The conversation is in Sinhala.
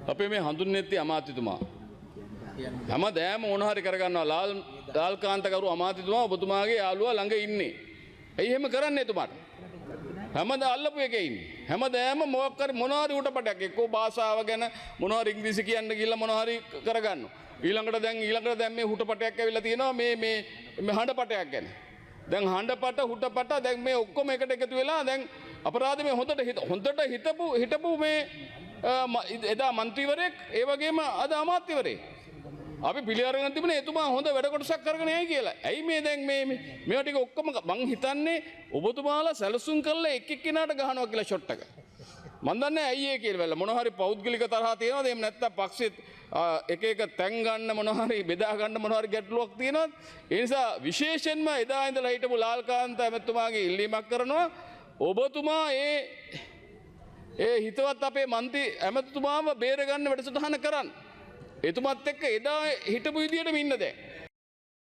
අපේ මේ හඳුන්වන්නේ අමාත්‍යතුමා. හැමදාම මොන හරි කරගන්නවා ලාල්කාන්ත කරු අමාත්‍යතුමා ඔබතුමාගේ යාළුවා ළඟ ඉන්නේ. ඇයි එහෙම කරන්නේ එතුමාට? හැමදාම අල්ලපු එකේ ඉන්නේ. හැමදාම මොකක් හරි මොන හරි උටපටයක් එක්කෝ භාෂාව ගැන මොන හරි ඉංග්‍රීසි කියන්න ගිහලා මොන හරි කරගන්නවා. ඊළඟට දැන් මේ හුටපටයක් ඇවිල්ලා තියෙනවා මේ හඬපටයක් ගැන. දැන් හඬපට හුටපට දැන් මේ ඔක්කොම එකට එකතු වෙලා දැන් අපරාධ මේ හොඳට හිටපු මේ එදා മന്ത്രിවරයෙක් ඒ වගේම අද අමාත්‍යවරයෙක් අපි පිළිඅරගෙන තිබුණේ එතුමා හොඳ වැඩ කොටසක් කරගෙන යයි කියලා. ඇයි මේ දැන් මේවා ටික ඔක්කොම මං හිතන්නේ ඔබතුමාලා සැලසුම් කරලා එක් එක්කිනාට ගහනවා කියලා ෂොට් එක. මන් දන්නේ ඇයි ඒ කියලා. මොන හරි පෞද්ගලික තරහා තියෙනවද? එහෙම නැත්නම් පක්ෂෙත් එක තැන් ගන්න මොන හරි බෙදා ගන්න මොන හරි ගැටලුවක් තියෙනවද? ඒ නිසා විශේෂයෙන්ම එදා ඉඳලා හිටපු ලාල්කාන්ත ඇමතුමාගේ ඉල්ලීමක් කරනවා ඔබතුමා ඒ හිතවත් අපේ මන්ත්‍රී ඇමතුමාව බේර ගන්න වැඩසටහන කරන්න. එතුමත් එක්ක එදා හිටපු විදියටම ඉන්න දැන්.